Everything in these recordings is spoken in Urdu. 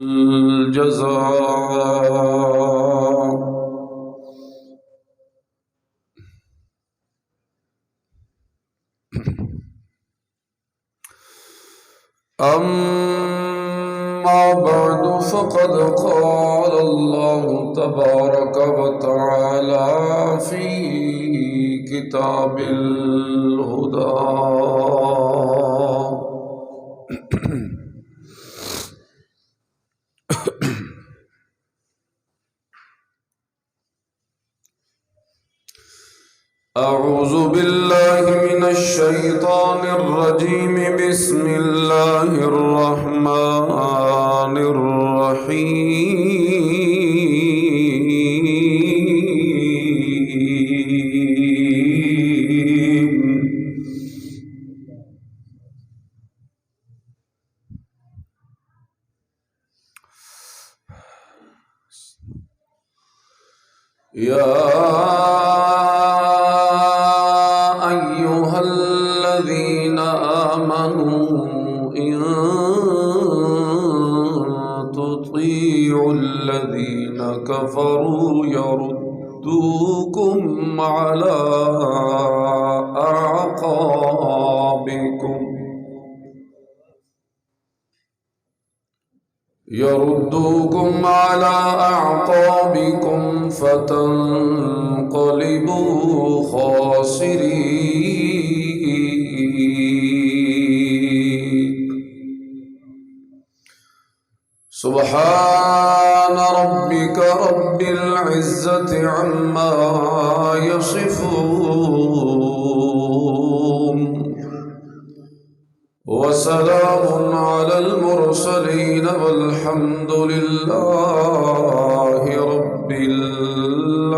الجزاء. أما بعد فقد قال الله تبارك وتعالى في كتاب الهدى: أعوذ بالله من الشيطان الرجيم. بسم الله الرحمن الرحيم. يا الذين آمنوا إن تطيعوا الذين كفروا يردوكم على أعقابكم فتنقلبوا خاسرين. سبحان ربك رب العزة عما يصفون، وسلام على المرسلين، والحمد لله رب العالمين.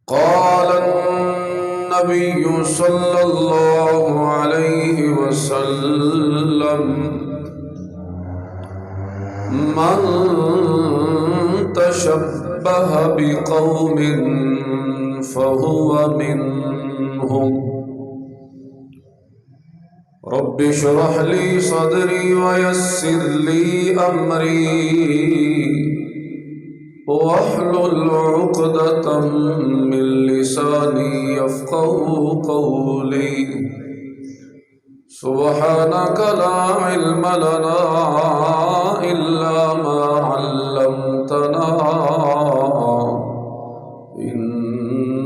قال النبي صلى الله عليه وسلم: من تشبه بقوم فهو منهم. رب اشرح لي صدري ويسر لي أمري واحلل عقدة من لساني يفقهوا قولي. سبحانك لا علم لنا إلا ما علمتنا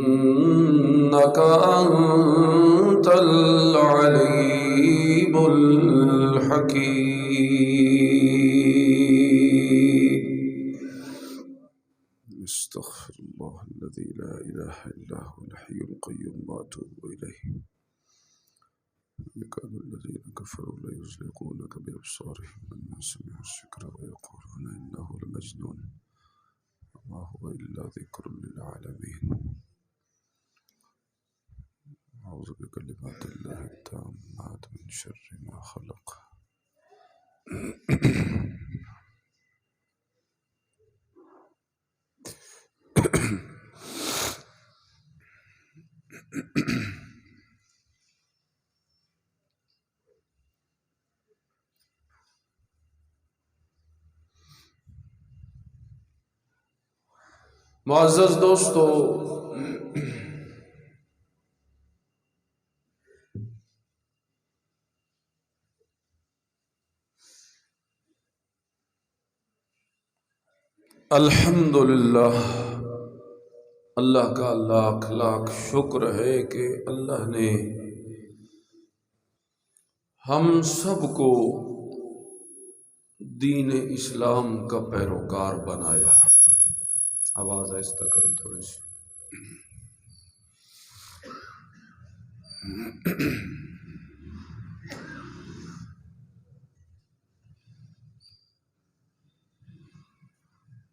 إنك أنت العليم الحكيم. استغفر الله الذي لا إله إلا هو الحي القيوم وأتوب إليه. يكاد الذين كفروا ليزلقونك بأبصارهم لما سمعوا الذكر ويقولون إنه لمجنون وما هو إلا ذكر للعالمين. أعوذ بكلمات الله التامات من شر ما خلق. معزز دوستو، الحمدللہ، اللہ کا لاکھ لاکھ شکر ہے کہ اللہ نے ہم سب کو دین اسلام کا پیروکار بنایا. آواز آہستہ کرو تھوڑی سی.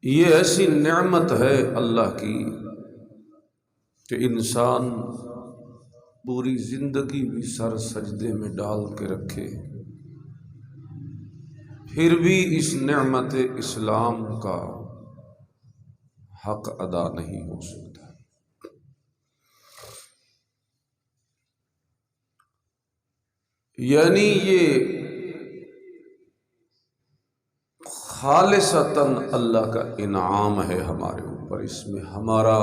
یہ ایسی نعمت ہے اللہ کی کہ انسان پوری زندگی بھی سر سجدے میں ڈال کے رکھے، پھر بھی اس نعمت اسلام کا حق ادا نہیں ہو سکتا. یعنی یہ خالصتاً اللہ کا انعام ہے ہمارے اوپر، اس میں ہمارا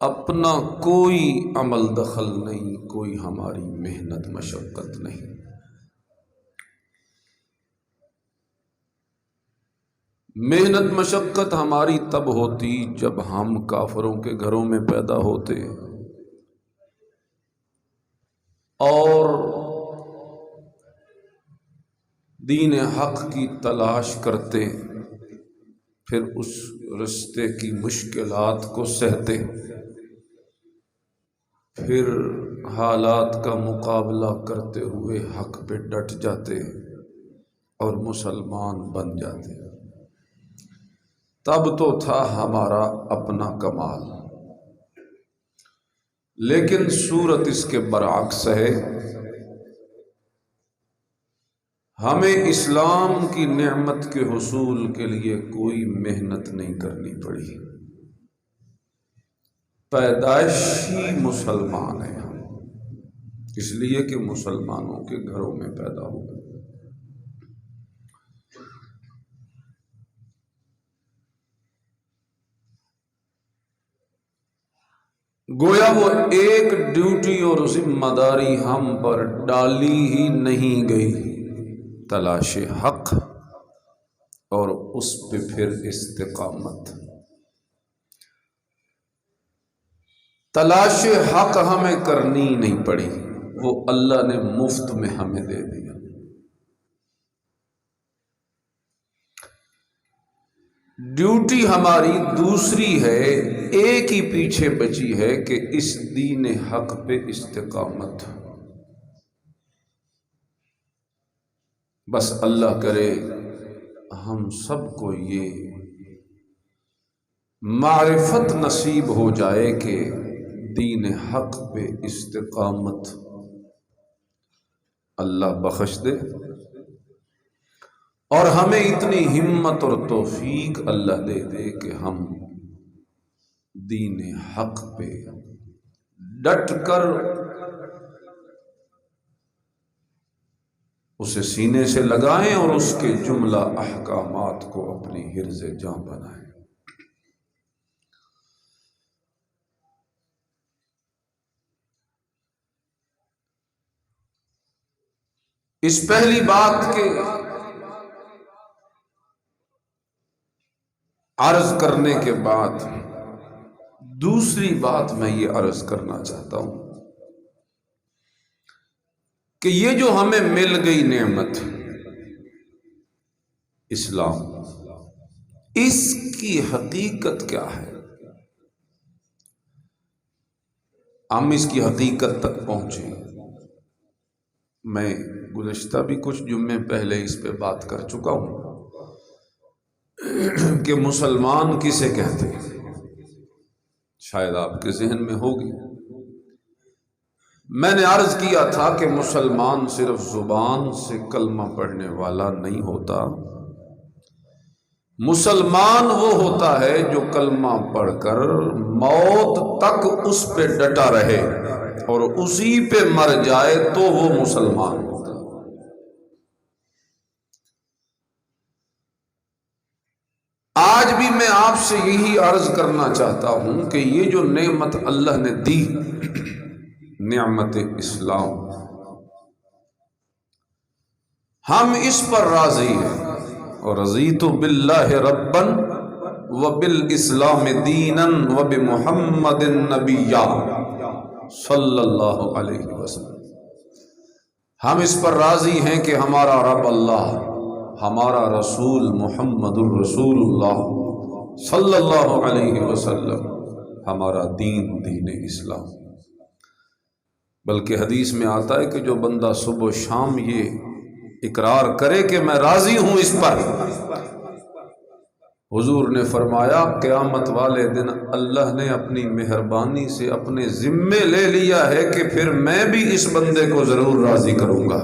اپنا کوئی عمل دخل نہیں، کوئی ہماری محنت مشقت نہیں۔ محنت مشقت ہماری تب ہوتی جب ہم کافروں کے گھروں میں پیدا ہوتے اور دین حق کی تلاش کرتے، پھر اس رستے کی مشکلات کو سہتے، پھر حالات کا مقابلہ کرتے ہوئے حق پہ ڈٹ جاتے اور مسلمان بن جاتے، تب تو تھا ہمارا اپنا کمال۔ لیکن صورت اس کے برعکس ہے، ہمیں اسلام کی نعمت کے حصول کے لیے کوئی محنت نہیں کرنی پڑی، پیدائشی مسلمان ہیں ہم، اس لیے کہ مسلمانوں کے گھروں میں پیدا ہوئے۔ گویا وہ ایک ڈیوٹی اور ذمہ داری ہم پر ڈالی ہی نہیں گئی، تلاش حق اور اس پہ پھر استقامت۔ تلاش حق ہمیں کرنی نہیں پڑی، وہ اللہ نے مفت میں ہمیں دے دیا۔ ڈیوٹی ہماری دوسری ہے، ایک ہی پیچھے بچی ہے کہ اس دین حق پہ استقامت۔ بس اللہ کرے ہم سب کو یہ معرفت نصیب ہو جائے کہ دین حق پہ استقامت اللہ بخش دے، اور ہمیں اتنی ہمت اور توفیق اللہ دے دے کہ ہم دین حق پہ ڈٹ کر اسے سینے سے لگائیں اور اس کے جملہ احکامات کو اپنی حرز جاں بنائیں۔ اس پہلی بات کے عرض کرنے کے بعد دوسری بات میں یہ عرض کرنا چاہتا ہوں کہ یہ جو ہمیں مل گئی نعمت اسلام، اس کی حقیقت کیا ہے؟ ہم اس کی حقیقت تک پہنچے۔ میں گزشتہ بھی کچھ جمعے پہلے اس پہ بات کر چکا ہوں کہ مسلمان کسے کہتے ہیں، شاید آپ کے ذہن میں ہوگی۔ میں نے عرض کیا تھا کہ مسلمان صرف زبان سے کلمہ پڑھنے والا نہیں ہوتا، مسلمان وہ ہوتا ہے جو کلمہ پڑھ کر موت تک اس پہ ڈٹا رہے اور اسی پہ مر جائے تو وہ مسلمان ہوتا ہے۔ آج بھی میں آپ سے یہی عرض کرنا چاہتا ہوں کہ یہ جو نعمت اللہ نے دی، نعمت اسلام، ہم اس پر راضی ہیں، اور رضیت باللہ ربا وبالاسلام دینا وبمحمد نبیا صلی اللہ علیہ وسلم۔ ہم اس پر راضی ہیں کہ ہمارا رب اللہ، ہمارا رسول محمد الرسول اللہ صلی اللہ علیہ وسلم، ہمارا دین دین اسلام۔ بلکہ حدیث میں آتا ہے کہ جو بندہ صبح و شام یہ اقرار کرے کہ میں راضی ہوں اس پر، حضور نے فرمایا قیامت والے دن اللہ نے اپنی مہربانی سے اپنے ذمے لے لیا ہے کہ پھر میں بھی اس بندے کو ضرور راضی کروں گا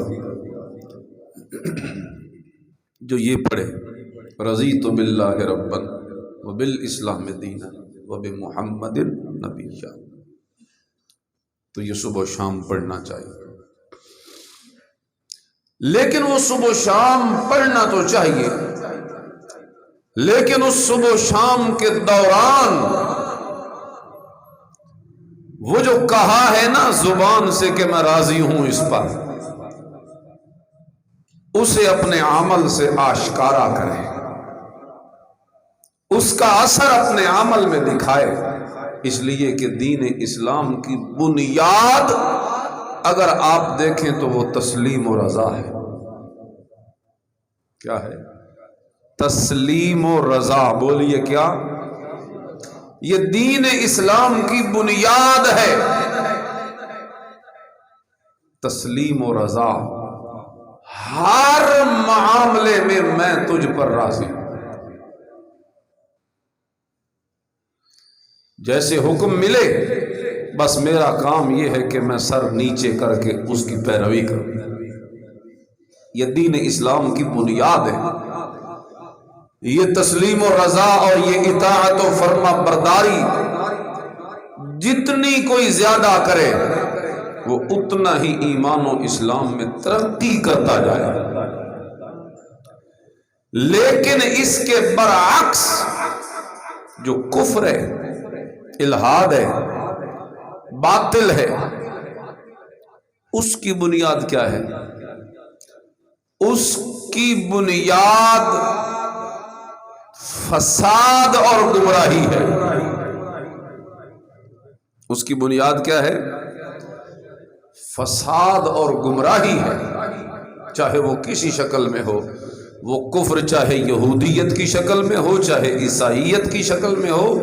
جو یہ پڑھے رضیت باللہ ربا وبالاسلام دینا وبمحمد نبیا۔ تو یہ صبح و شام پڑھنا چاہیے۔ لیکن وہ صبح و شام پڑھنا تو چاہیے، لیکن اس صبح و شام کے دوران وہ جو کہا ہے نا زبان سے کہ میں راضی ہوں اس پر، اسے اپنے عمل سے آشکارا کرے، اس کا اثر اپنے عمل میں دکھائے۔ اس لیے کہ دین اسلام کی بنیاد اگر آپ دیکھیں تو وہ تسلیم و رضا ہے۔ کیا ہے؟ تسلیم و رضا۔ بولیے کیا؟ یہ دین اسلام کی بنیاد ہے، تسلیم و رضا۔ ہر معاملے میں میں تجھ پر راضی ہوں، جیسے حکم ملے بس میرا کام یہ ہے کہ میں سر نیچے کر کے اس کی پیروی کروں۔ یہ دین اسلام کی بنیاد ہے۔ یہ تسلیم و رضا اور یہ اطاعت و فرما برداری جتنی کوئی زیادہ کرے وہ اتنا ہی ایمان و اسلام میں ترقی کرتا جائے، لیکن اس کے برعکس جو کفر ہے، الحاد ہے، باطل ہے، اس کی بنیاد کیا ہے؟ اس کی بنیاد فساد اور گمراہی ہے۔ اس کی بنیاد کیا ہے؟ فساد اور گمراہی ہے، چاہے وہ کسی شکل میں ہو، وہ کفر چاہے یہودیت کی شکل میں ہو، چاہے عیسائیت کی شکل میں ہو،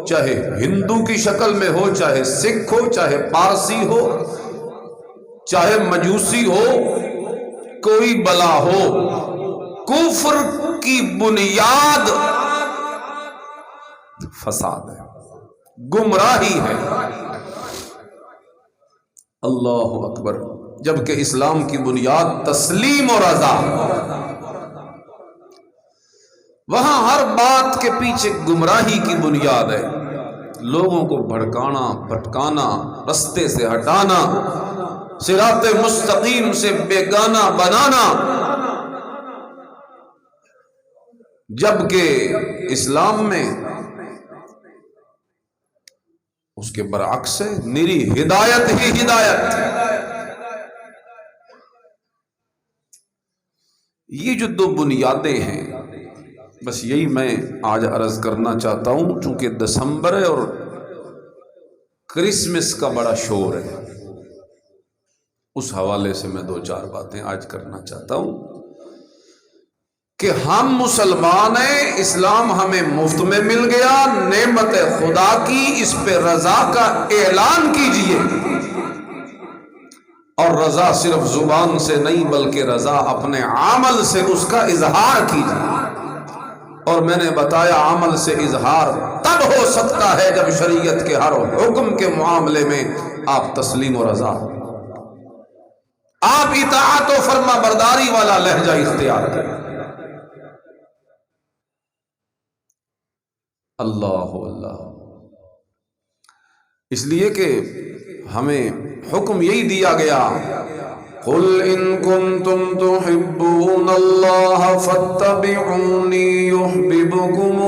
چاہے ہندو کی شکل میں ہو، چاہے سکھ ہو، چاہے پارسی ہو، چاہے مجوسی ہو، کوئی بلا ہو، کفر کی بنیاد فساد ہے، گمراہی ہے۔ اللہ اکبر۔ جبکہ اسلام کی بنیاد تسلیم و رضا، وہاں ہر بات کے پیچھے گمراہی کی بنیاد ہے، لوگوں کو بھڑکانا، بھٹکانا، رستے سے ہٹانا، صراط مستقیم سے بیگانہ بنانا۔ جبکہ اسلام میں اس کے برعکس ہے، میری ہدایت ہی ہدایت۔ یہ جو دو بنیادیں ہیں، بس یہی میں آج عرض کرنا چاہتا ہوں۔ چونکہ دسمبر ہے اور کرسمس کا بڑا شور ہے، اس حوالے سے میں دو چار باتیں آج کرنا چاہتا ہوں کہ ہم مسلمان ہیں، اسلام ہمیں مفت میں مل گیا، نعمت خدا کی، اس پہ رضا کا اعلان کیجئے۔ اور رضا صرف زبان سے نہیں بلکہ رضا اپنے عمل سے اس کا اظہار کیجئے۔ اور میں نے بتایا عمل سے اظہار تب ہو سکتا ہے جب شریعت کے ہر حکم کے معاملے میں آپ تسلیم و رضا، آپ اطاعت و فرما برداری والا لہجہ اختیار کریں۔ اللہ اللہ۔ اس لیے کہ ہمیں حکم یہی دیا گیا، قُلْ إِن كُنتُمْ تُحِبُّونَ اللَّهَ فَاتَّبِعُونِي يُحْبِبْكُمُ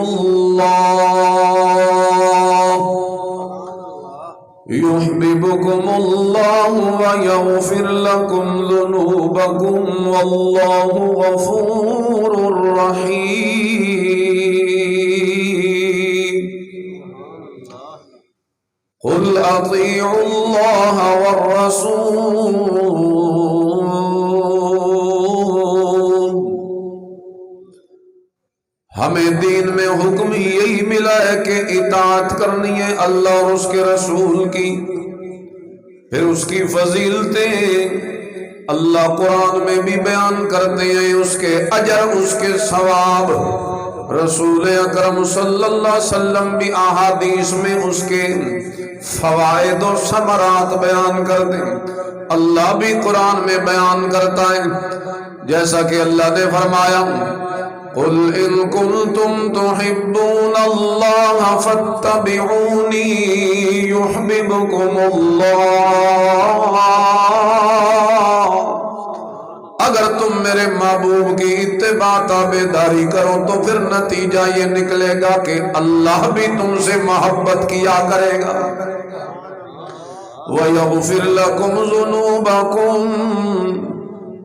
اللَّهُ وَيَغْفِرْ لَكُمْ ذُنُوبَكُمْ وَاللَّهُ غَفُورٌ رَّحِيمٌ۔ قُلْ أَطِيعُوا اللَّهَ وَالرَّسُولَ۔ ہمیں دین میں حکم یہی ملا ہے کہ اطاعت کرنی ہے اللہ اور اس کے رسول کی۔ پھر اس کی فضیلتیں اللہ قرآن میں بھی بیان کرتے ہیں، اس کے اجر، اس کے ثواب۔ رسول اکرم صلی اللہ علیہ وسلم بھی احادیث میں اس کے فوائد و ثمرات بیان کرتے ہیں، اللہ بھی قرآن میں بیان کرتا ہے، جیسا کہ اللہ نے فرمایا، قُلْ إِن كُنتُمْ تُحِبُّونَ اللَّهَ فَاتَّبِعُونِي يُحْبِبْكُمُ اللَّهُ۔ اگر اتباع تابعداری کرو تو پھر نتیجہ یہ نکلے گا کہ اللہ بھی تم سے محبت کیا کرے گا. وَيَغْفِرْ لَكُمْ ذُنُوبَكُمْ،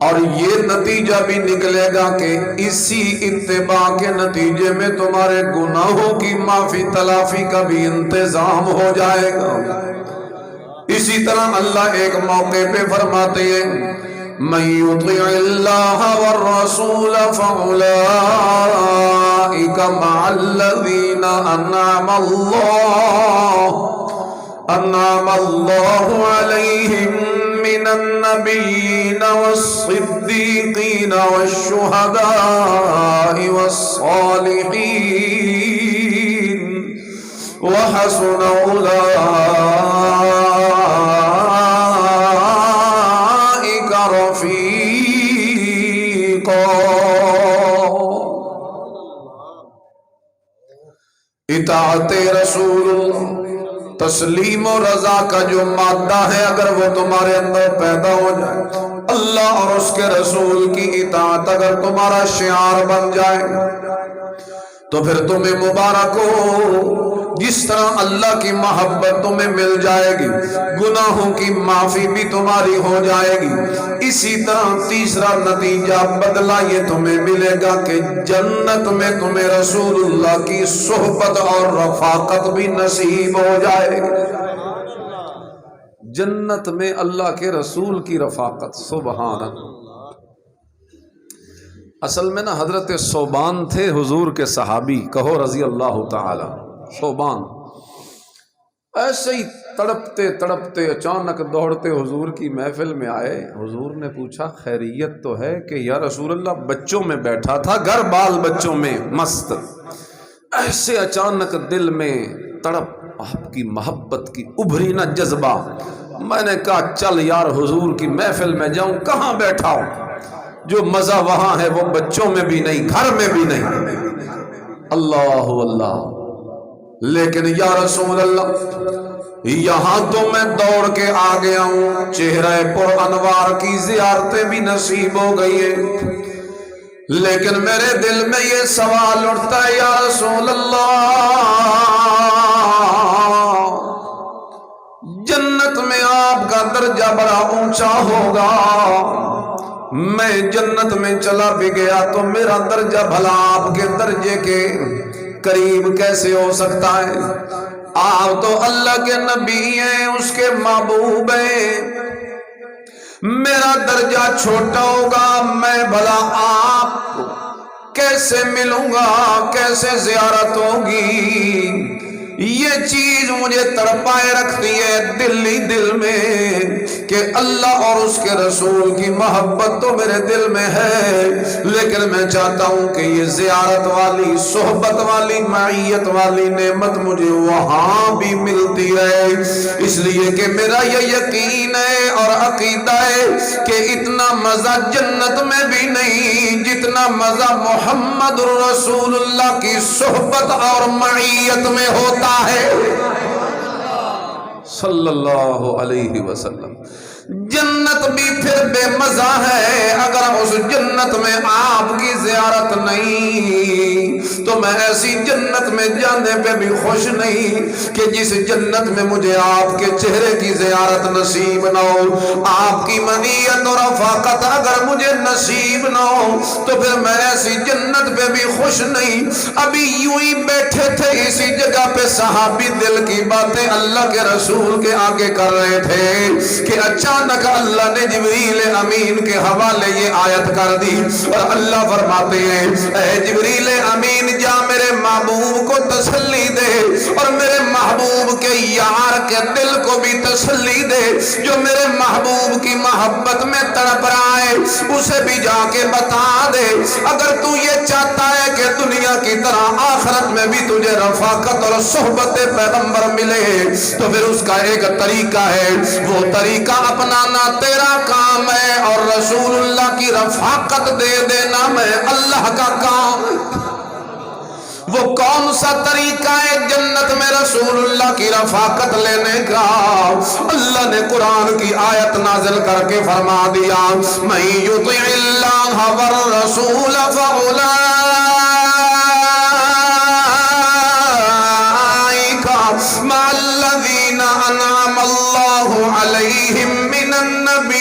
اور یہ نتیجہ بھی نکلے گا کہ اسی اتباع کے نتیجے میں تمہارے گناہوں کی معافی تلافی کا بھی انتظام ہو جائے گا. اسی طرح اللہ ایک موقع پہ فرماتے ہیں مَن يُطِعِ اللَّهَ وَالرَّسُولَ فَأُولَٰئِكَ مَعَ الَّذِينَ أَنْعَمَ اللَّهُ عَلَيْهِمْ مِنَ النَّبِيِّينَ وَالصِّدِّيقِينَ وَالشُّهَدَاءِ وَالصَّالِحِينَ وَحَسُنَ أُولَٰئِكَ رَفِيقًا. اطاعت رسول اللہ، تسلیم و رضا کا جو مادہ ہے اگر وہ تمہارے اندر پیدا ہو جائے، اللہ اور اس کے رسول کی اطاعت اگر تمہارا شعار بن جائے تو پھر تمہیں مبارک ہو. جس طرح اللہ کی محبت تمہیں مل جائے گی، گناہوں کی معافی بھی تمہاری ہو جائے گی. اسی طرح تیسرا نتیجہ بدلہ یہ تمہیں ملے گا کہ جنت میں تمہیں رسول اللہ کی صحبت اور رفاقت بھی نصیب ہو جائے گی. جنت میں اللہ کے رسول کی رفاقت، سبحان اللہ. اصل میں نا حضرت ثوبان تھے حضور کے صحابی، کہو رضی اللہ تعالی. ثوبان ایسے ہی تڑپتے تڑپتے اچانک دوڑتے حضور کی محفل میں آئے. حضور نے پوچھا خیریت تو ہے؟ کہ یا رسول اللہ بچوں میں بیٹھا تھا، گھر بال بچوں میں مست، ایسے اچانک دل میں تڑپ آپ کی محبت کی ابھری نہ جذبہ. میں نے کہا چل یار حضور کی محفل میں جاؤں، کہاں بیٹھا ہوں، جو مزہ وہاں ہے وہ بچوں میں بھی نہیں، گھر میں بھی نہیں. اللہ اللہ. لیکن یا رسول اللہ یہاں تو میں دوڑ کے آ گیا ہوں، چہرہ پر انوار کی زیارتیں بھی نصیب ہو گئی ہیں، لیکن میرے دل میں یہ سوال اٹھتا ہے یا رسول اللہ جنت میں آپ کا درجہ بڑا اونچا ہوگا، میں جنت میں چلا بھی گیا تو میرا درجہ بھلا آپ کے درجے کے قریب کیسے ہو سکتا ہے؟ آپ تو اللہ کے نبی ہیں، اس کے محبوب ہیں، میرا درجہ چھوٹا ہوگا، میں بھلا آپ کو کیسے ملوں گا، کیسے زیارت ہوگی؟ یہ چیز مجھے تڑپائے رکھتی ہے دل میں کہ اللہ اور اس کے رسول کی محبت تو میرے دل میں ہے، لیکن میں چاہتا ہوں کہ یہ زیارت والی، صحبت والی، معیت والی نعمت مجھے وہاں بھی ملتی رہے. اس لیے کہ میرا یہ یقین ہے اور عقیدہ ہے کہ اتنا مزہ جنت میں بھی نہیں جتنا مزہ محمد رسول اللہ کی صحبت اور معیت میں ہوتا ہے صلی اللہ علیہ وسلم. جنت بھی پھر بے مزہ ہے اگر اس جنت میں آپ کی زیارت نہیں تو میں ایسی جنت میں جانے پہ بھی خوش نہیں کہ جس جنت میں مجھے آپ کے چہرے کی زیارت نصیب نہ ہو، آپ کی معیت اور رفاقت اگر مجھے نصیب نہ ہو تو پھر میں ایسی جنت پہ بھی خوش نہیں. ابھی یوں ہی بیٹھے تھے اسی جگہ پہ صحابی دل کی باتیں اللہ کے رسول کے آگے کر رہے تھے کہ اچانک اللہ نے جبریل امین کے حوالے یہ آیت کر دی اور اللہ فرماتے ہیں اے جبریل امین جا میرے محبوب کو تسلی دے اور میرے محبوب کے یار کے دل کو بھی تسلی دے جو میرے محبوب کی محبت میں تڑپ رہا ہے، اسے بھی جا کے بتا دے اگر تو یہ چاہتا ہے کہ دنیا کی طرح آخرت میں بھی تجھے رفاقت اور صحبت پیغمبر ملے تو پھر اس کا ایک طریقہ ہے، وہ طریقہ اپنانا تیرا کام ہے اور رسول اللہ کی رفاقت دے دینا میں اللہ کا کام. وہ کون سا طریقہ ہے جنت میں رسول اللہ کی رفاقت لینے کا؟ اللہ نے قرآن کی آیت نازل کر کے فرما دیا من یطع اللہ والرسول مع الذین انعم اللہ علیہم من النبیین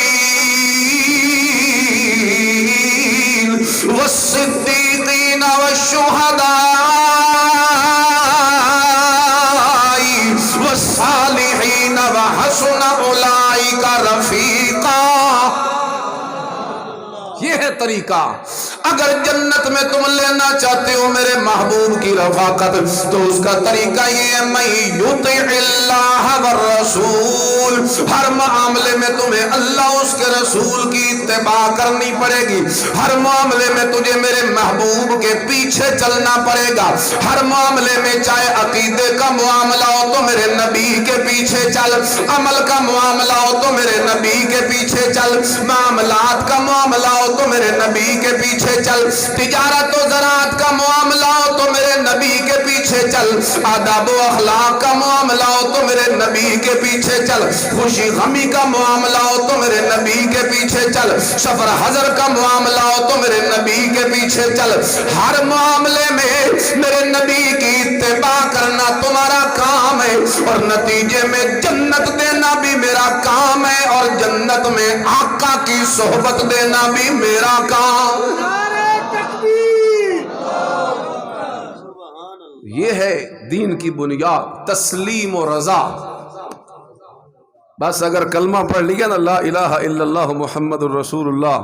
والصدیقین والشہداء والصالحین وحسن اولئک رفیقا۔ یہ ہے طریقہ۔ اگر جنت میں تم لینا چاہتے ہو میرے محبوب کی رفاقت تو اس کا طریقہ یہ ہے من یطع اللہ والرسول، ہر معاملے میں تمہیں اللہ اس کے رسول کی اتباع کرنی پڑے گی، ہر معاملے میں تجھے میرے محبوب کے پیچھے چلنا پڑے گا، ہر معاملے میں چاہے عقیدے کا معاملہ ہو تو میرے نبی کے پیچھے چل، عمل کا معاملہ ہو تو میرے نبی کے پیچھے چل، معاملات کا معاملہ ہو تو میرے نبی کے پیچھے چل، تجارت و زراعت کا معاملہ ہو تو میرے نبی کے پیچھے چل، آداب و اخلاق کا معاملہ ہو تو میرے نبی کے پیچھے چل، خوشی غمی کا معاملہ ہو تو میرے نبی کے پیچھے چل، سفر حضر کا معاملہ ہو تو میرے نبی کے پیچھے چل، ہر معاملے میں میرے نبی کی اتباع کرنا تمہارا کام ہے، اور نتیجے میں جنت دینا بھی میرا کام ہے، اور جنت میں آقا کی صحبت دینا بھی میرا کام۔ یہ ہے دین کی بنیاد، تسلیم و رضا۔ بس اگر کلمہ پڑھ لیا نا لا الہ الا اللہ محمد الرسول اللہ،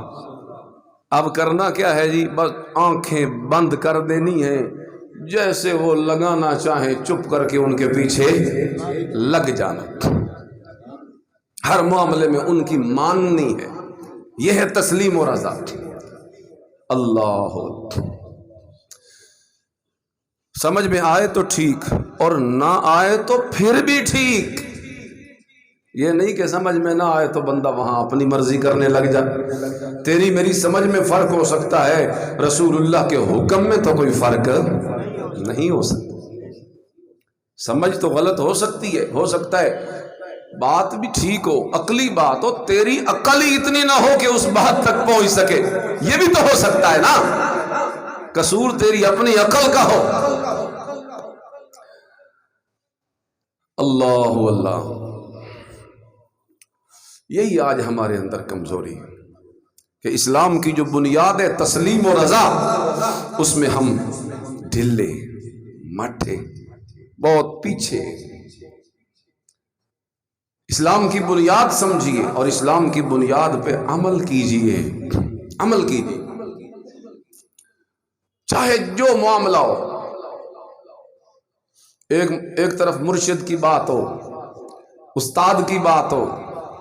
اب کرنا کیا ہے جی؟ بس آنکھیں بند کر دینی ہے، جیسے وہ لگانا چاہیں چپ کر کے ان کے پیچھے لگ جانا، ہر معاملے میں ان کی ماننی ہے۔ یہ ہے تسلیم و رضا۔ اللہ سمجھ میں آئے تو ٹھیک، اور نہ آئے تو پھر بھی ٹھیک۔ یہ نہیں کہ سمجھ میں نہ آئے تو بندہ وہاں اپنی مرضی کرنے لگ جائے۔ تیری میری سمجھ میں فرق ہو سکتا ہے، رسول اللہ کے حکم میں تو کوئی فرق نہیں ہو سکتا۔ سمجھ تو غلط ہو سکتی ہے، ہو سکتا ہے بات بھی ٹھیک ہو، عقلی بات ہو، تیری عقل ہی اتنی نہ ہو کہ اس بات تک پہنچ سکے، یہ بھی تو ہو سکتا ہے نا، قصور تیری اپنی عقل کا ہو۔ اللہ اللہ، یہی آج ہمارے اندر کمزوری ہے کہ اسلام کی جو بنیاد ہے تسلیم و رضا، اس میں ہم ڈھلے مٹھے، بہت پیچھے۔ اسلام کی بنیاد سمجھیے اور اسلام کی بنیاد پہ عمل کیجئے، عمل کیجئے، چاہے جو معاملہ ہو۔ ایک طرف مرشد کی بات ہو، استاد کی بات ہو،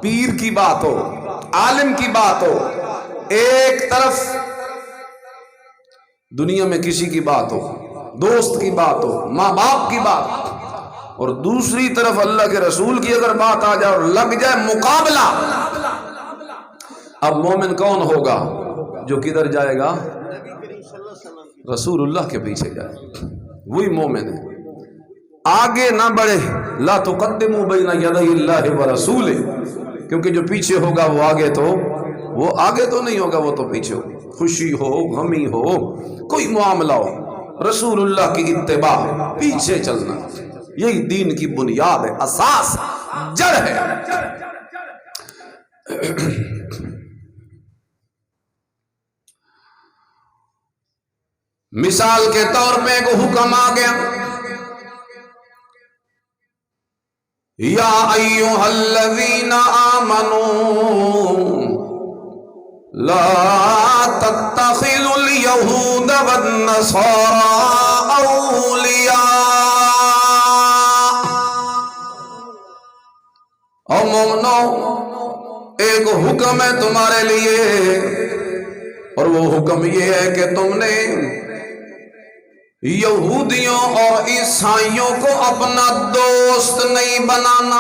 پیر کی بات ہو، عالم کی بات ہو، ایک طرف دنیا میں کسی کی بات ہو، دوست کی بات ہو، ماں باپ کی بات، اور دوسری طرف اللہ کے رسول کی اگر بات آ جائے اور لگ جائے مقابلہ، اب مومن کون ہوگا؟ جو کدھر جائے گا؟ رسول اللہ کے پیچھے جائے، وہی مومن ہے۔ آگے نہ بڑھے، لا تقدموا بین یدی اللہ ورسولہ، کیونکہ جو پیچھے ہوگا وہ آگے تو نہیں ہوگا، وہ تو پیچھے ہوگا۔ خوشی ہو، غمی ہو، کوئی معاملہ ہو، رسول اللہ کی اتباع، پیچھے چلنا، یہی دین کی بنیاد ہے، اساس، جڑ ہے۔ مثال کے طور پہ ایک حکم آ گیا، یا ایھا الذین آمنوا لا تتخذوا اليہود والنصارى اولیاء۔ او مومنو، ایک حکم ہے تمہارے لیے، اور وہ حکم یہ ہے کہ تم نے یہودیوں اور عیسائیوں کو اپنا دوست نہیں بنانا،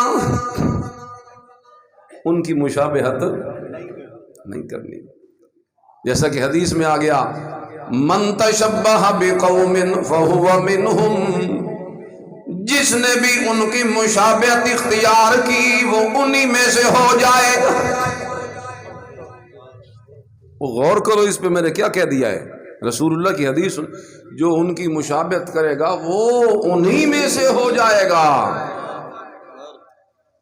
ان کی مشابہت نہیں کرنی۔ جیسا کہ حدیث میں آ گیا من تشبہ بقوم فہو منہم، جس نے بھی ان کی مشابہت اختیار کی وہ انہی میں سے ہو جائے گا۔ غور کرو اس پہ میں نے کیا کہہ دیا ہے، رسول اللہ کی حدیث، جو ان کی مشابہت کرے گا وہ انہی میں سے ہو جائے گا۔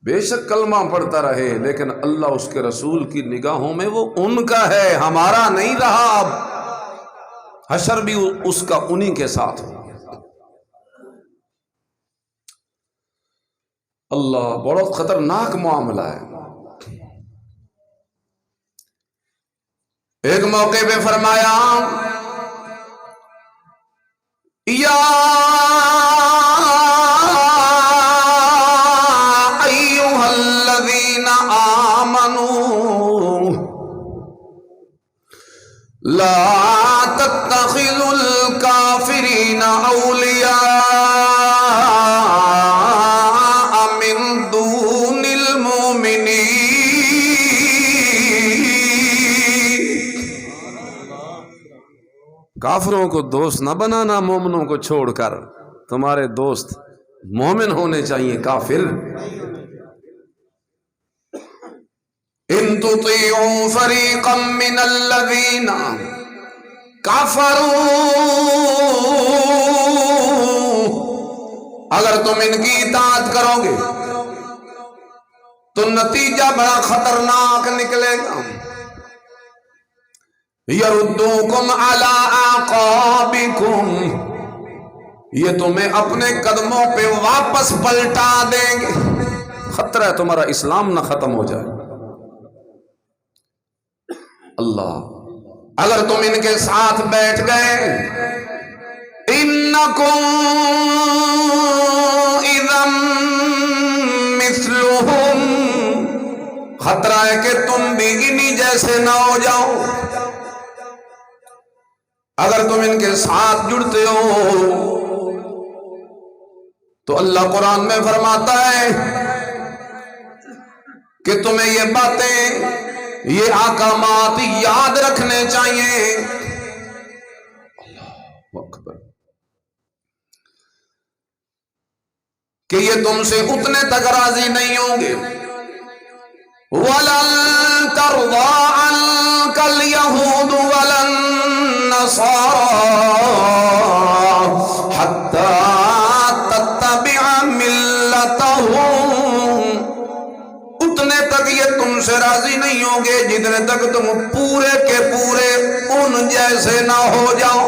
بے شک کلمہ پڑھتا رہے لیکن اللہ اس کے رسول کی نگاہوں میں وہ ان کا ہے، ہمارا نہیں رہا۔ اب حشر بھی اس کا انہی کے ساتھ ہو۔ اللہ، بہت خطرناک معاملہ ہے۔ ایک موقع پہ فرمایا یا ایھا الذین آمنوا لا تتخذوا الکافرین اولیاء من دون المؤمنین، کافروں کو دوست نہ بنانا مومنوں کو چھوڑ کر، تمہارے دوست مومن ہونے چاہیے، کافر۔ ان تطیعوا فریقا من الذین کفروا، اگر تم ان کی اطاعت کرو گے تو نتیجہ بڑا خطرناک نکلے گا۔ یردوکم علی اعقابکم، یہ تمہیں اپنے قدموں پہ واپس پلٹا دیں گے۔ خطرہ ہے تمہارا اسلام نہ ختم ہو جائے۔ اللہ، اگر تم ان کے ساتھ بیٹھ گئے، انکم اذا مثلہم، خطرہ ہے کہ تم بھی انہی جیسے نہ ہو جاؤ۔ اگر تم ان کے ساتھ جڑتے ہو تو اللہ قرآن میں فرماتا ہے کہ تمہیں یہ باتیں، یہ احکامات یاد رکھنے چاہیے۔ اللہ اکبر، کہ یہ تم سے اتنے تک راضی نہیں ہوں گے۔ وَلَن تَرْضَىٰ عَنكَ الْيَهُودُ وَلَا النَّصَارَىٰ حَتَّىٰ تَتَّبِعَ مِلَّتَهُمْ، اتنے تک یہ تم سے راضی نہیں ہوں گے جتنے تک تم پورے کے پورے ان جیسے نہ ہو جاؤ۔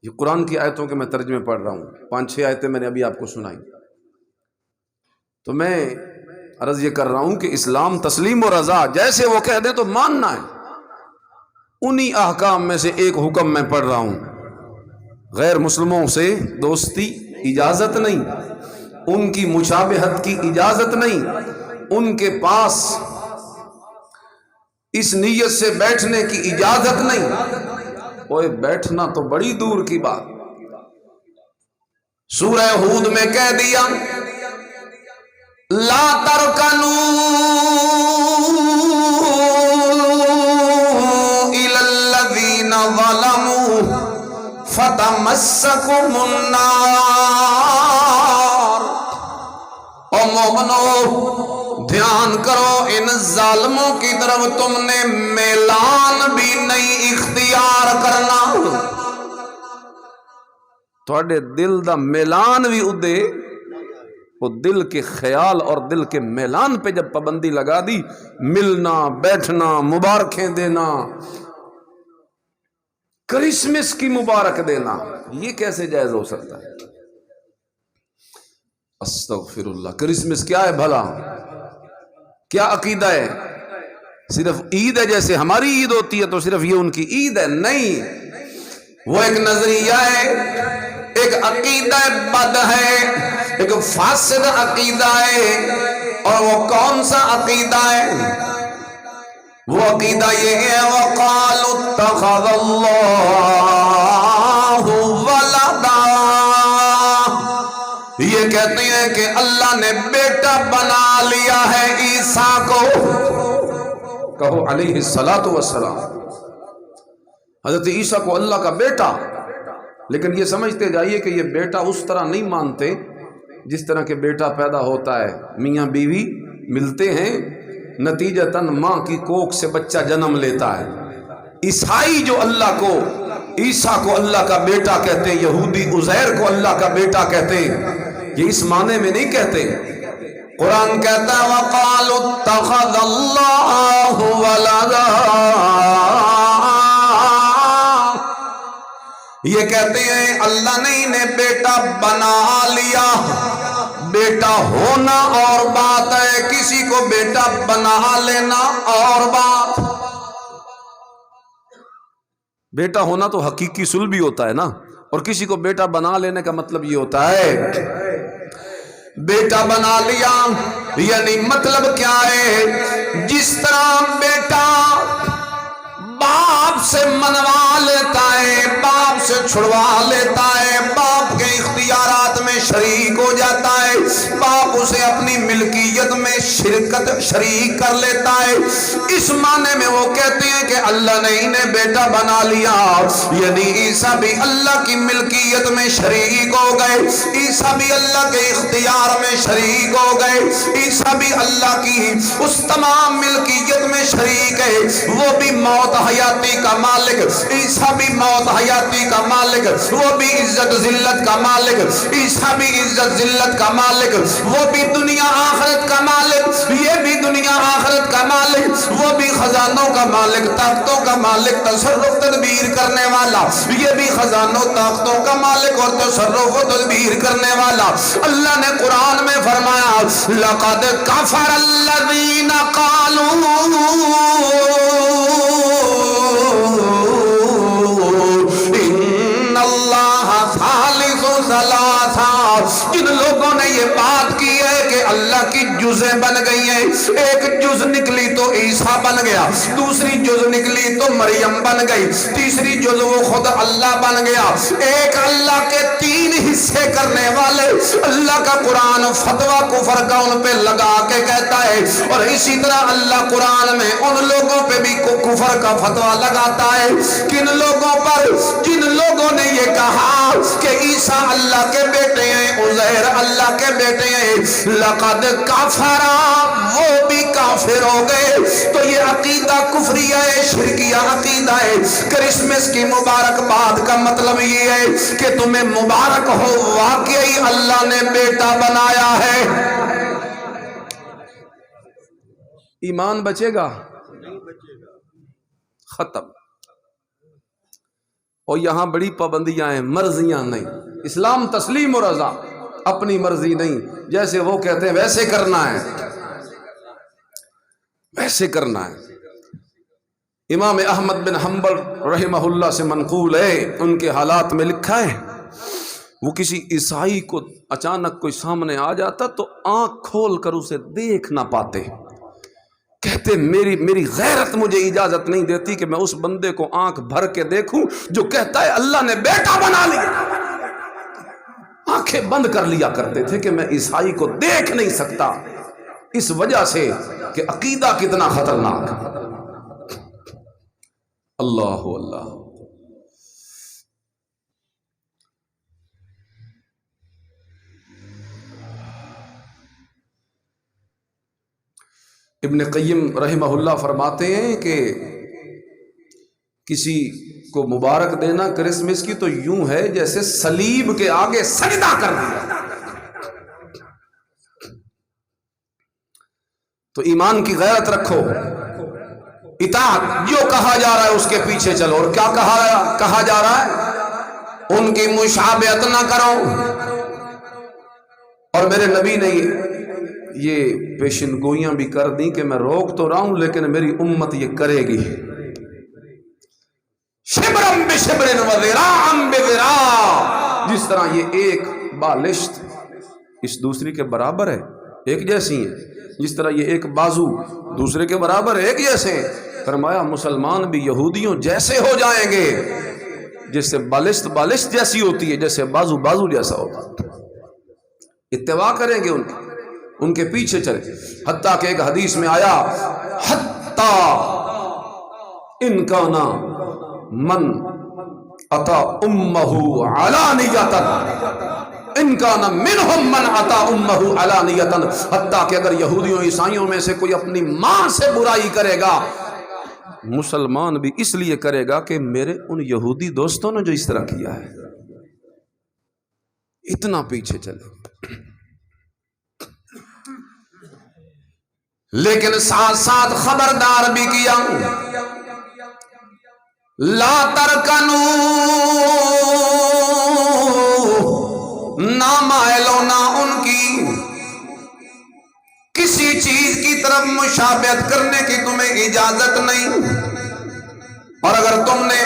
یہ قرآن کی آیتوں کے میں ترجمے پڑھ رہا ہوں، 5-6 آیتیں میں نے ابھی آپ کو سنائی، تو میں عرض یہ کر رہا ہوں کہ اسلام تسلیم و رضا، جیسے وہ کہہ دیں تو ماننا ہے۔ انہی احکام میں سے ایک حکم میں پڑھ رہا ہوں، غیر مسلموں سے دوستی اجازت نہیں، ان کی مشابہت کی اجازت نہیں، ان کے پاس اس نیت سے بیٹھنے کی اجازت نہیں۔ اوے بیٹھنا تو بڑی دور کی بات، سورہ ہود میں کہہ دیا لا ترکنوا الی الذین ظلموا فتمسکم النار۔ او مومنو، دھیان کرو، ان ظالموں کی طرف تم نے میلان بھی نہیں اختیار کرنا۔ تھوڑے دل دا میلان بھی ادے، وہ دل کے خیال اور دل کے میلان پہ جب پابندی لگا دی، ملنا، بیٹھنا، مبارکیں دینا، کرسمس کی مبارک دینا، یہ کیسے جائز ہو سکتا ہے؟ استغفر اللہ، کرسمس کیا ہے بھلا؟ کیا عقیدہ ہے؟ صرف عید ہے جیسے ہماری عید ہوتی ہے تو صرف یہ ان کی عید ہے؟ نہیں، وہ ایک نظریہ ہے، ایک عقیدہ بد ہے، ایک فاسد عقیدہ ہے۔ اور وہ کون سا عقیدہ ہے؟ وہ عقیدہ یہ ہے وَقَالُوا اتَّخَذَ اللَّهُ وَلَدًا، یہ کہتے ہیں کہ اللہ نے بیٹا بنا لیا ہے عیسیٰ کو۔ کہو علیہ الصلوۃ والسلام۔ حضرت عیسیٰ کو اللہ کا بیٹا، لیکن یہ سمجھتے جائیے کہ یہ بیٹا اس طرح نہیں مانتے جس طرح کہ بیٹا پیدا ہوتا ہے، میاں بیوی ملتے ہیں، نتیجتاً ماں کی کوکھ سے بچہ جنم لیتا ہے۔ عیسائی جو اللہ کو، عیسیٰ کو اللہ کا بیٹا کہتے ہیں، یہودی عزیر کو اللہ کا بیٹا کہتے ہیں، یہ اس معنی میں نہیں کہتے۔ قرآن کہتا ہے وَقَالُوا اتَّخَذَ اللَّهُ وَلَدًا، یہ کہتے ہیں اللہ نے انہیں بیٹا بنا لیا۔ بیٹا ہونا اور بات ہے، کسی کو بیٹا بنا لینا اور بات۔ بیٹا ہونا تو حقیقی صلبی ہوتا ہے نا، اور کسی کو بیٹا بنا لینے کا مطلب یہ ہوتا ہے بیٹا بنا لیا، یعنی مطلب کیا ہے؟ جس طرح بیٹا باپ سے منوا لیتا ہے، باپ سے چھڑوا لیتا ہے، باپ کے اختیارات میں شریک ہو جاتا ہے، باپ اسے اپنی ملکیت میں شریک کر لیتا ہے، اس معنی میں وہ کہتے ہیں کہ اللہ نے انہیں بیٹا بنا لیا، یعنی عیسیٰ بھی اللہ کی ملکیت میں شریک ہو گئے، عیسیٰ بھی اللہ کے اختیار میں شریک ہو گئے، عیسیٰ بھی اللہ کی اس تمام ملکیت میں شریک ہے، وہ بھی موت حیاتی کا مالک، عیسیٰ بھی موت حیاتی کا مالک، وہ بھی عزت ذلت کا مالک، عیسیٰ بھی عزت ذلت کا مالک، وہ بھی دنیا آخرت کا مالک، یہ بھی دنیا آخرت کا مالک، وہ بھی خزانوں کا مالک، طاقتوں کا مالک، تصرف تدبیر کرنے والا، یہ بھی خزانوں طاقتوں کا مالک اور تصرف و تدبیر کرنے والا۔ اللہ نے قرآن میں فرمایا لَقَدْ كَفَرَ الَّذِينَ قَالُوا جن لوگوں نے یہ بات کی ہے کہ اللہ کی جزیں بن گئی ہیں، ایک جز نکلی تو عیسیٰ بن گیا، دوسری جز نکلی تو مریم بن گئی، تیسری جز وہ خود اللہ بن گیا، ایک اللہ کے تین حصے کرنے والے اللہ کا قرآن فتویٰ کفر کا ان پہ لگا کے کہتا ہے، اور اسی طرح اللہ قرآن میں ان لوگوں پہ بھی کفر کا فتویٰ لگاتا ہے۔ کن لوگوں پر؟ جن لوگوں نے یہ کہا کہ عیسیٰ اللہ کے بیٹے ہیں، عزیر اللہ کے بیٹے ہیں، لقد کافر، وہ بھی کافر ہو گئے۔ تو یہ عقیدہ کفریہ ہے، شرکیہ عقیدہ ہے۔ کرسمس کی مبارکباد کا مطلب یہ ہے کہ تمہیں مبارک ہو، واقعی اللہ نے بیٹا بنایا ہے۔ ایمان بچے گا؟ ختم۔ اور یہاں بڑی پابندیاں ہیں، مرضیاں نہیں، اسلام تسلیم و رضا، اپنی مرضی نہیں، جیسے وہ کہتے ہیں ویسے کرنا ہے، ویسے کرنا ہے۔ امام احمد بن حنبل رحمہ اللہ سے منقول ہے، ان کے حالات میں لکھا ہے وہ کسی عیسائی کو اچانک کوئی سامنے آ جاتا تو آنکھ کھول کر اسے دیکھ نہ پاتے، کہتے میری غیرت مجھے اجازت نہیں دیتی کہ میں اس بندے کو آنکھ بھر کے دیکھوں جو کہتا ہے اللہ نے بیٹا بنا لیا۔ آنکھیں بند کر لیا کرتے تھے کہ میں عیسائی کو دیکھ نہیں سکتا، اس وجہ سے کہ عقیدہ کتنا خطرناک۔ اللہ اللہ۔ ابن قیم رحمہ اللہ فرماتے ہیں کہ کسی کو مبارک دینا کرسمس کی تو یوں ہے جیسے صلیب کے آگے سجدہ کر دیا۔ تو ایمان کی غیرت رکھو، اطاعت، جو کہا جا رہا ہے اس کے پیچھے چلو، اور کیا کہا جا رہا ہے؟ ان کی مشابہت نہ کرو۔ اور میرے نبی نے یہ پیشن گوئیاں بھی کر دیں کہ میں روک تو رہا ہوں لیکن میری امت یہ کرے گی، شبرم بشبرن و ذراعم بذراع، جس طرح یہ ایک بالشت اس دوسری کے برابر ہے، ایک جیسی ہیں، جس طرح یہ ایک بازو دوسرے کے برابر ہے، ایک جیسے ہیں۔ فرمایا مسلمان بھی یہودیوں جیسے ہو جائیں گے، جیسے بالشت جیسی ہوتی ہے، جیسے بازو جیسا ہوتا، اتباع کریں گے ان کے پیچھے چلے۔ حتیٰ کہ ایک حدیث میں آیا حتیٰ ان کانا من اتا امہ علانیۃ ان کان منہم من اتا امہ علانیۃ، حتیٰ کہ اگر یہودیوں عیسائیوں میں سے کوئی اپنی ماں سے برائی کرے گا، مسلمان بھی اس لیے کرے گا کہ میرے ان یہودی دوستوں نے جو اس طرح کیا ہے، اتنا پیچھے چلے۔ لیکن ساتھ ساتھ خبردار بھی کیا، لا ترکنوا، نہ مائلو نہ ان کی کسی چیز کی طرف مشابہت کرنے کی تمہیں اجازت نہیں، اور اگر تم نے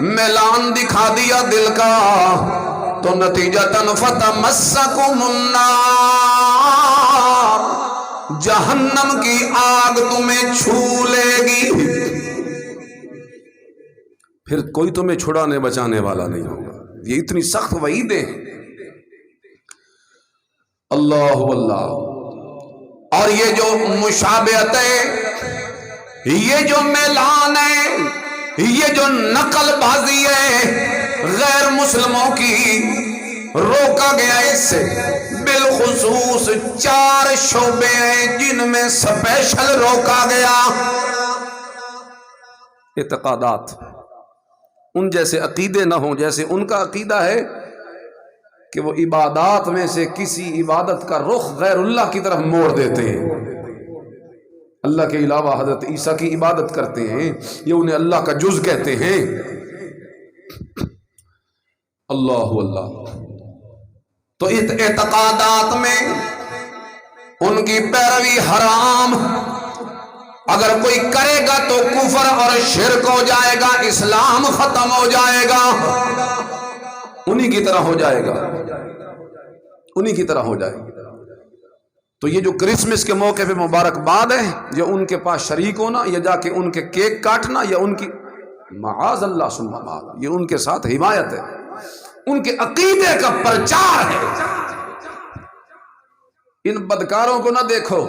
میلان دکھا دیا دل کا تو نتیجتاً فتمسکم النار، جہنم کی آگ تمہیں چھو لے گی، پھر کوئی تمہیں چھڑانے بچانے والا نہیں ہوگا۔ یہ اتنی سخت وعیدیں ہیں۔ اللہ اللہ۔ اور یہ جو مشابہت ہے، یہ جو میلان ہے، یہ جو نقل بازی ہے غیر مسلموں کی، روکا گیا اس سے بالخصوص 4 شعبے ہیں جن میں سپیشل روکا گیا۔ اعتقادات، ان جیسے عقیدے نہ ہوں جیسے ان کا عقیدہ ہے کہ وہ عبادات میں سے کسی عبادت کا رخ غیر اللہ کی طرف موڑ دیتے ہیں، اللہ کے علاوہ حضرت عیسیٰ کی عبادت کرتے ہیں، یہ انہیں اللہ کا جز کہتے ہیں۔ اللہ اللہ۔ تو اعتقادات میں ان کی پیروی حرام، اگر کوئی کرے گا تو کفر اور شرک ہو جائے گا، اسلام ختم ہو جائے گا، انہی کی طرح ہو جائے گا، انہی کی طرح ہو جائے گا۔ تو یہ جو کرسمس کے موقع پہ مبارکباد ہے، یا ان کے پاس شریک ہونا، یا جا کے ان کے کیک کاٹنا، یا ان کی معاذ اللہ ثم معاذ، یہ ان کے ساتھ حمایت ہے، ان کے عقیدے کا پرچار ہے۔ ان بدکاروں کو نہ دیکھو،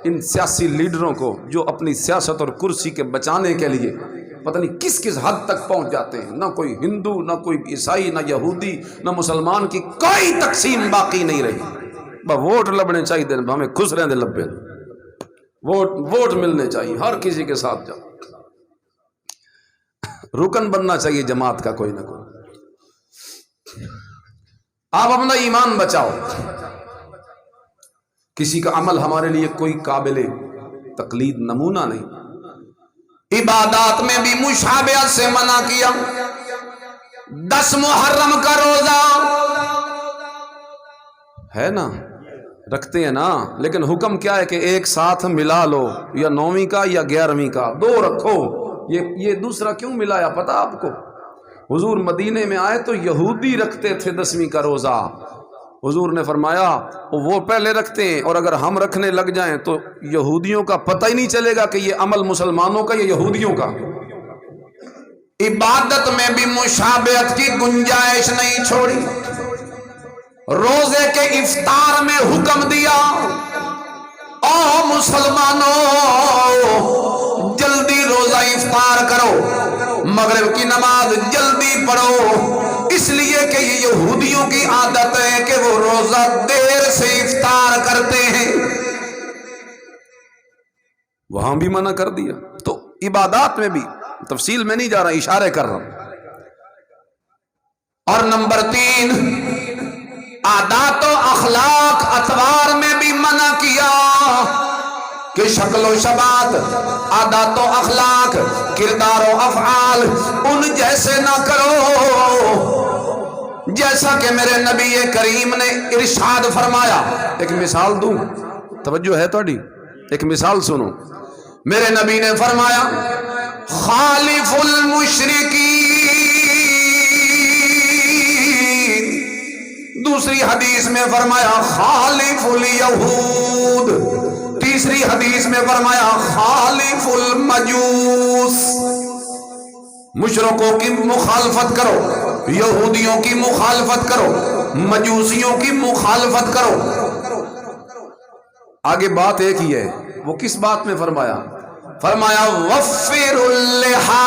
ان سیاسی لیڈروں کو جو اپنی سیاست اور کرسی کے بچانے کے لیے پتہ نہیں کس کس حد تک پہنچ جاتے ہیں، نہ کوئی ہندو، نہ کوئی عیسائی، نہ یہودی، نہ مسلمان کی کوئی تقسیم باقی نہیں رہی، بس ووٹ لبنے چاہیے، ہمیں خوش رہنے لبے، ووٹ ملنے چاہیے، ہر کسی کے ساتھ جاؤ، رکن بننا چاہیے جماعت کا کوئی نہ کوئی۔ آپ اپنا ایمان بچاؤ، کسی کا عمل ہمارے لیے کوئی قابل تقلید نمونہ نہیں۔ عبادات میں بھی مشابہت سے منع کیا۔ 10 محرم کا روزہ ہے نا، رکھتے ہیں نا، لیکن حکم کیا ہے کہ ایک ساتھ ملا لو، یا 9ویں کا یا 11ویں کا، 2 رکھو۔ یہ دوسرا کیوں ملایا پتہ آپ کو؟ حضور مدینے میں آئے تو یہودی رکھتے تھے 10ویں کا روزہ، حضور نے فرمایا وہ پہلے رکھتے ہیں، اور اگر ہم رکھنے لگ جائیں تو یہودیوں کا پتہ ہی نہیں چلے گا کہ یہ عمل مسلمانوں کا یا یہودیوں کا۔ عبادت میں بھی مشابہت کی گنجائش نہیں چھوڑی۔ روزے کے افطار میں حکم دیا، او مسلمانوں جلدی روزہ افطار کرو، مغرب کی نماز جلدی پڑھو، اس لیے کہ یہ یہودیوں کی عادت ہے کہ وہ روزہ دیر سے افطار کرتے ہیں، وہاں بھی منع کر دیا۔ تو عبادات میں بھی، تفصیل میں نہیں جا رہا، اشارے کر رہا ہوں۔ اور نمبر 3، عادات و اخلاق اطوار میں بھی منع کیا کہ شکل و شبات، عادات و اخلاق، کردار و افعال ان جیسے نہ کرو جیسا کہ میرے نبی کریم نے ارشاد فرمایا۔ ایک مثال دوں، توجہ ہے تھوڑی، ایک مثال سنو۔ میرے نبی نے فرمایا خالف المشرکین، دوسری حدیث میں فرمایا خالف الیہود، تیسری حدیث میں فرمایا خالف المجوس۔ مشرکوں کی مخالفت کرو، یہودیوں کی مخالفت کرو، مجوسیوں کی مخالفت کرو۔ آگے بات ایک ہی ہے، وہ کس بات میں فرمایا؟ فرمایا وفر اللحا،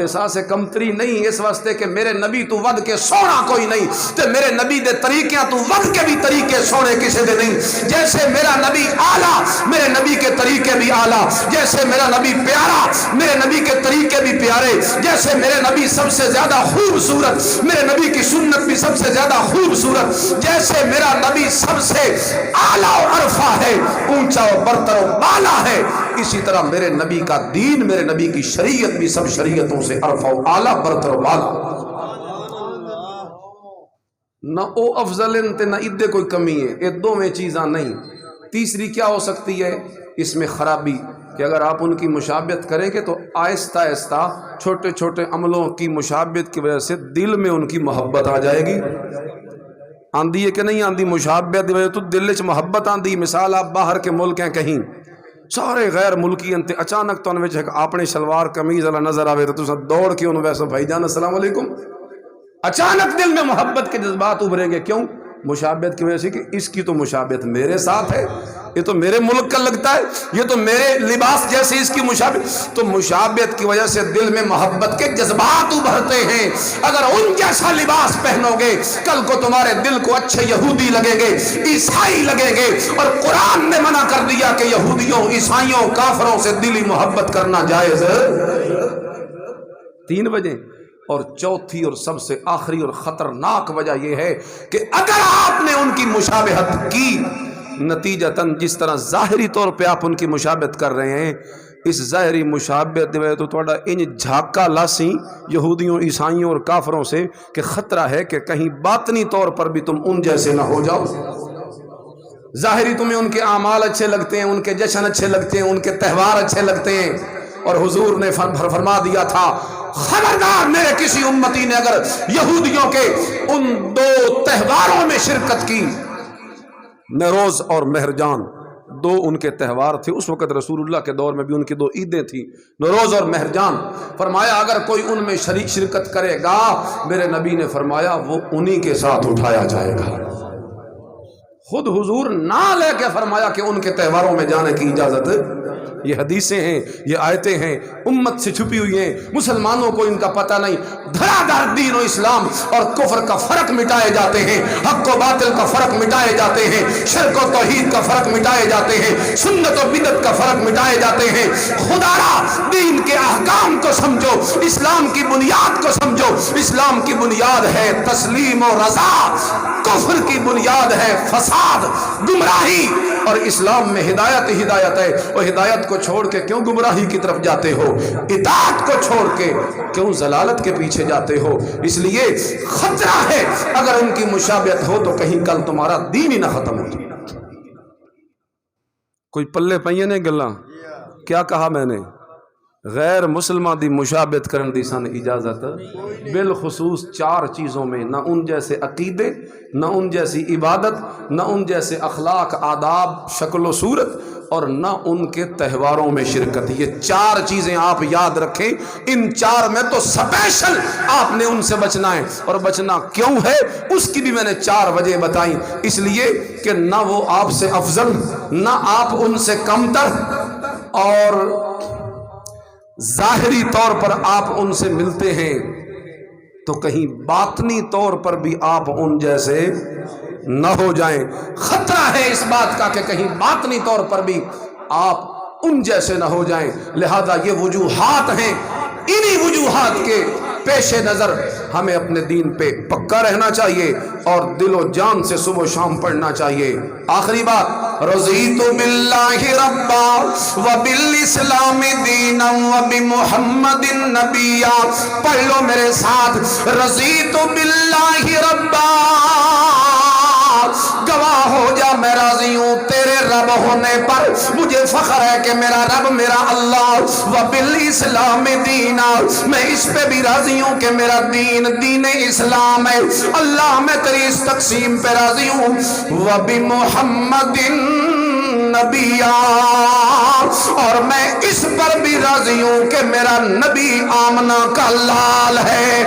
احساس کمتری نہیں اس واسطے کہ میرے نبی تو ود کے سونا کوئی نہیں تے میرے نبی دے طریقیاں تو ود کے بھی طریقے سونے کسی دے نہیں. جیسے میرا نبی اعلیٰ میرے نبی کے طریقے بھی اعلیٰ, جیسے میرا نبی پیارا میرے نبی کے طریقے بھی پیارے, جیسے میرے نبی سب سے زیادہ خوبصورت میرے نبی کی سنت بھی سب سے زیادہ خوبصورت, جیسے میرا نبی سب سے اعلیٰ و عرفہ ہے, اونچا و برتر و بالا ہے, اسی طرح میرے نبی کا دین میرے نبی کی شریعت بھی سب شریعتوں سے عرفہ و اعلیٰ برتر و بالا. نہ او افضل تے نہ ادھے کوئی کمی ہے, یہ دو میں چیزاں نہیں. تیسری کیا ہو سکتی ہے اس میں خرابی کہ اگر آپ ان کی مشابہت کریں گے تو آہستہ آہستہ چھوٹے چھوٹے عملوں کی مشابہت کی وجہ سے دل میں ان کی محبت آ جائے گی. آندھی ہے کہ نہیں آندھی مشابہت کی وجہ تو دل چ محبت آندھی. مثال آپ باہر کے ملک ہیں کہیں سارے غیر ملکی انتے اچانک تو انویچ اپنے شلوار قمیض والا نظر آوے تو تسا دوڑ کے انہوں ویسا بھائی جان السلام علیکم, اچانک دل میں محبت کے جذبات ابھریں گے. کیوں؟ مشابہت کی وجہ سے کہ اس کی تو مشابہت میرے ساتھ ہے, یہ تو میرے ملک کا لگتا ہے, یہ تو میرے لباس جیسے اس کی مشابہت. تو مشابہت کی وجہ سے دل میں محبت کے جذبات ابھرتے ہیں. اگر ان جیسا لباس پہنو گے کل کو تمہارے دل کو اچھے یہودی لگیں گے, عیسائی لگیں گے, اور قرآن نے منع کر دیا کہ یہودیوں عیسائیوں کافروں سے دلی محبت کرنا جائز ہے. 3 وجہ. اور چوتھی اور سب سے آخری اور خطرناک وجہ یہ ہے کہ اگر آپ نے ان کی مشابہت کی, نتیجتاً جس طرح ظاہری طور پہ آپ ان کی مشابہت کر رہے ہیں, اس ظاہری مشابہت میں تو تھوڑا ان جھاکا لاسی یہودیوں عیسائیوں اور کافروں سے کہ خطرہ ہے کہ کہیں باطنی طور پر بھی تم ان جیسے نہ ہو جاؤ. ظاہری تمہیں ان کے اعمال اچھے لگتے ہیں, ان کے جشن اچھے لگتے ہیں, ان کے تہوار اچھے لگتے ہیں, اور حضور نے فرما دیا تھا خبردار میرے کسی امتی نے اگر یہودیوں کے ان 2 تہواروں میں شرکت کی, نوروز اور مہرجان 2 ان کے تہوار تھے اس وقت رسول اللہ کے دور میں بھی ان کی 2 عیدیں تھیں, نوروز اور مہرجان. فرمایا اگر کوئی ان میں شرکت کرے گا, میرے نبی نے فرمایا وہ انہی کے ساتھ اٹھایا جائے گا. خود حضور نہ لے کے فرمایا کہ ان کے تہواروں میں جانے کی اجازت. یہ حدیثیں ہیں, یہ آیتیں ہیں, امت سے چھپی ہوئی ہیں, مسلمانوں کو ان کا پتہ نہیں. دھڑا دھڑ دین و اسلام اور کفر کا فرق مٹائے جاتے ہیں, حق و باطل کا فرق مٹائے جاتے ہیں, شرک و توحید کا فرق مٹائے جاتے ہیں, سنت و بدعت کا فرق مٹائے جاتے ہیں. خدا را دین کے احکام کو سمجھو, اسلام کی بنیاد کو سمجھو. اسلام کی بنیاد ہے تسلیم و رضا, کفر کی بنیاد ہے فساد گمراہی, اور اسلام میں ہدایت ہی ہدایت ہے. اور ہدایت کو چھوڑ کے کیوں گمراہی کی طرف جاتے ہو, اطاعت کو چھوڑ کے کیوں ضلالت کے پیچھے جاتے ہو. اس لیے خطرہ ہے اگر ان کی مشابہت ہو تو کہیں کل تمہارا دین ہی نہ ختم ہو جائے. کوئی پلے پئیے نے گلاں کیا کہا میں نے؟ غیر مسلمہ دی مشابہت کرن دی سن اجازت بالخصوص 4 چیزوں میں, نہ ان جیسے عقیدے, نہ ان جیسی عبادت, نہ ان جیسے اخلاق آداب شکل و صورت, اور نہ ان کے تہواروں میں شرکت. یہ 4 چیزیں آپ یاد رکھیں. ان 4 میں تو سپیشل آپ نے ان سے بچنا ہے, اور بچنا کیوں ہے اس کی بھی میں نے 4 وجہ بتائیں. اس لیے کہ نہ وہ آپ سے افضل, نہ آپ ان سے کمتر, اور ظاہری طور پر آپ ان سے ملتے ہیں تو کہیں باطنی طور پر بھی آپ ان جیسے نہ ہو جائیں. خطرہ ہے اس بات کا کہ کہیں باطنی طور پر بھی آپ ان جیسے نہ ہو جائیں. لہذا یہ وجوہات ہیں, انہی وجوہات کے پیش نظر ہمیں اپنے دین پہ پکا رہنا چاہیے اور دل و جان سے صبح و شام پڑھنا چاہیے. آخری بات, رضیت باللہ ربا وبالاسلام دینا وبمحمد نبیا. پڑھ لو میرے ساتھ, رضیت باللہ ربا, گواہ ہو جا میں راضی ہوں تیرے رب ہونے پر, مجھے فخر ہے کہ میرا رب میرا اللہ. وبالاسلام دینا, میں اس پہ بھی راضی ہوں کہ میرا دین دین اسلام ہے. اللہ میں تیری اس تقسیم پہ راضی ہوں. وبمحمد نبیا, اور میں اس پر بھی راضی ہوں کہ میرا نبی آمنہ کا لال ہے.